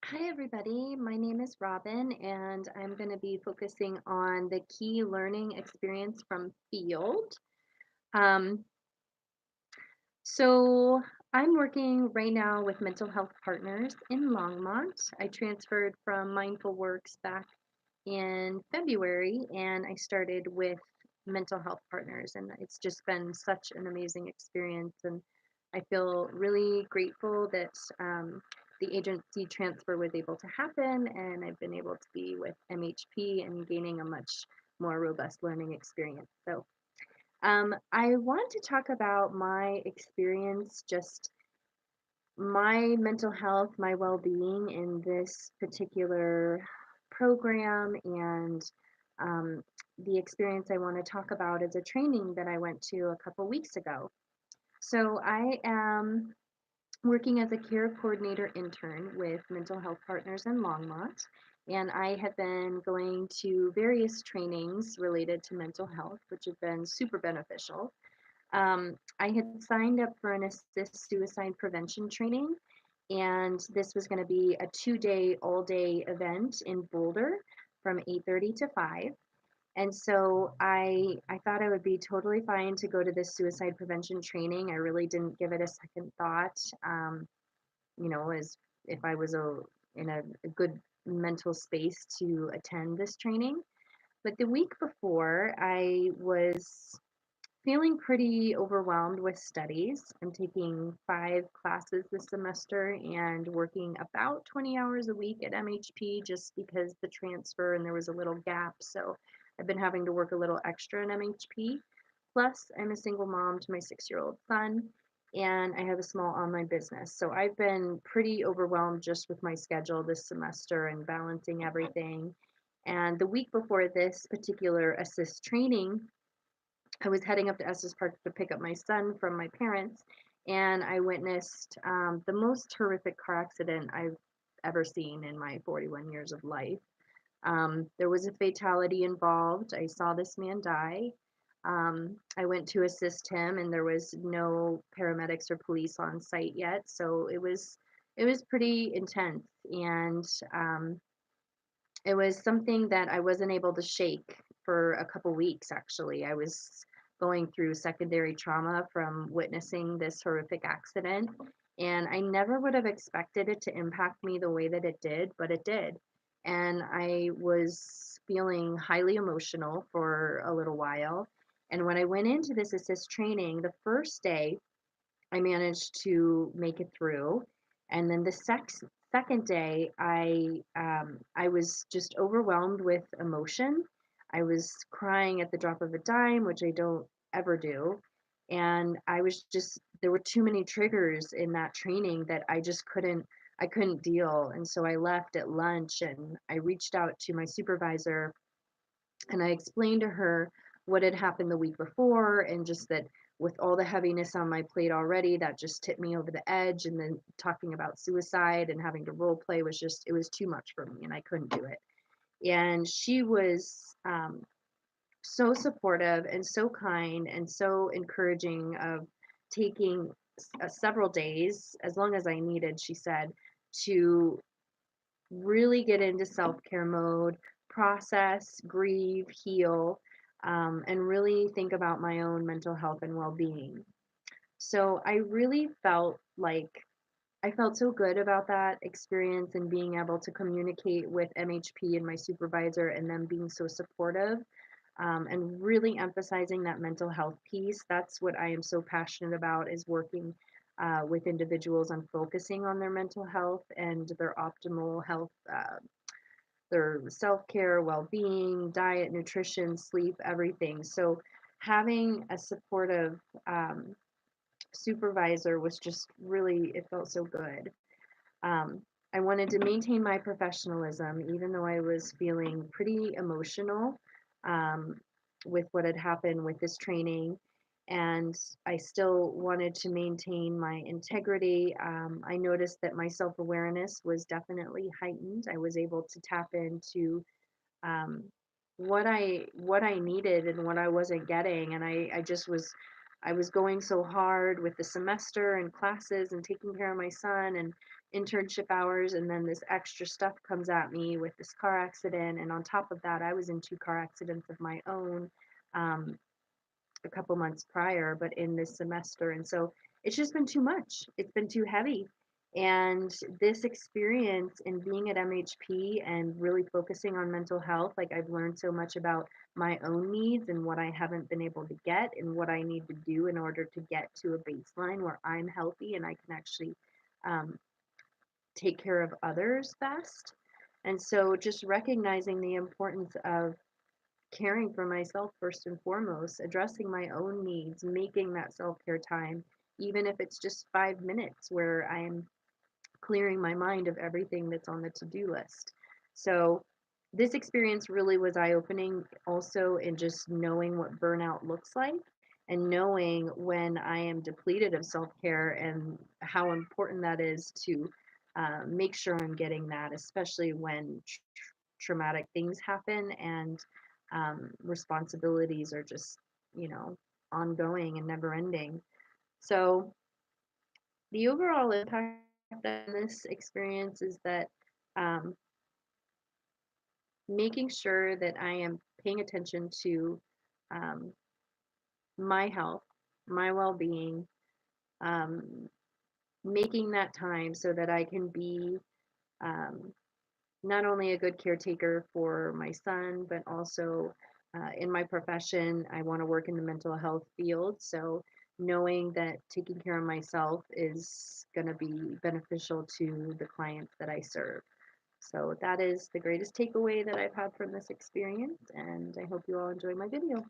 Hi, everybody. My name is Robin, and I'm going to be focusing on the key learning experience from field. Um, so, I'm working right now with Mental Health Partners in Longmont. I transferred from Mindful Works back in February, and I started with Mental Health Partners, and it's just been such an amazing experience. And I feel really grateful that the agency transfer was able to happen, and I've been able to be with MHP and gaining a much more robust learning experience. So, I want to talk about my experience, just my mental health, my well being in this particular program, and um, the experience I want to talk about is a training that I went to a couple weeks ago. So, I am working as a care coordinator intern with Mental Health Partners in Longmont. And I have been going to various trainings related to mental health, which have been super beneficial. I had signed up for an assist suicide prevention training, and this was going to be a 2-day, all-day event in Boulder from 8:30 to 5. And so I thought I would be totally fine to go to this suicide prevention training. I really didn't give it a second thought. As if I was in a good mental space to attend this training. But the week before, I was feeling pretty overwhelmed with studies. I'm taking 5 classes this semester and working about 20 hours a week at MHP just because the transfer and there was a little gap. So I've been having to work a little extra in MHP. Plus, I'm a single mom to my 6-year-old son, and I have a small online business. So I've been pretty overwhelmed just with my schedule this semester and balancing everything. And the week before this particular assist training, I was heading up to Estes Park to pick up my son from my parents, and I witnessed the most horrific car accident I've ever seen in my 41 years of life. There was a fatality involved. I saw this man die. I went to assist him, and there was no paramedics or police on site yet, so it was pretty intense, and um, it was something that I wasn't able to shake for a couple weeks, actually. I was going through secondary trauma from witnessing this horrific accident, and I never would have expected it to impact me the way that it did, but it did. And I was feeling highly emotional for a little while. And when I went into this assist training, the first day I managed to make it through. And then the second day, I was just overwhelmed with emotion. I was crying at the drop of a dime, which I don't ever do. And I was just there were too many triggers in that training that I couldn't deal. And so I left at lunch and I reached out to my supervisor and I explained to her what had happened the week before and just that with all the heaviness on my plate already, that just tipped me over the edge. And then talking about suicide and having to role play it was too much for me and I couldn't do it. And she was so supportive and so kind and so encouraging of taking several days, as long as I needed, she said, to really get into self care mode, process, grieve, heal, and really think about my own mental health and well being. So I really felt like I felt so good about that experience and being able to communicate with MHP and my supervisor and them being so supportive, and really emphasizing that mental health piece. That's what I am so passionate about is working with individuals on focusing on their mental health and their optimal health, their self-care, well-being, diet, nutrition, sleep, everything. So having a supportive um, supervisor was just really, it felt so good. Um, I wanted to maintain my professionalism, even though I was feeling pretty emotional um, with what had happened with this training. And I still wanted to maintain my integrity. I noticed that my self awareness was definitely heightened. I was able to tap into um, what I needed and what I wasn't getting, and I just was I was going so hard with the semester and classes and taking care of my son and internship hours, and then this extra stuff comes at me with this car accident, and on top of that, I was in 2 car accidents of my own. Um, a couple months prior, but in this semester. And so it's just been too much. It's been too heavy. And this experience in being at MHP and really focusing on mental health, like I've learned so much about my own needs and what I haven't been able to get and what I need to do in order to get to a baseline where I'm healthy and I can actually um, take care of others best. And so just recognizing the importance of caring for myself first and foremost, addressing my own needs, making that self care time, even if it's just 5 minutes where I am clearing my mind of everything that's on the to do list. So, this experience really was eye opening also in just knowing what burnout looks like and knowing when I am depleted of self care and how important that is to make sure I'm getting that, especially when traumatic things happen and responsibilities are just, you know, ongoing and never ending. So, the overall impact on this experience is that um, making sure that I am paying attention to um, my health, my well being, um, making that time so that I can be um, not only a good caretaker for my son, but also in my profession, I want to work in the mental health field. So, knowing that taking care of myself is going to be beneficial to the clients that I serve. So, that is the greatest takeaway that I've had from this experience, and I hope you all enjoy my video.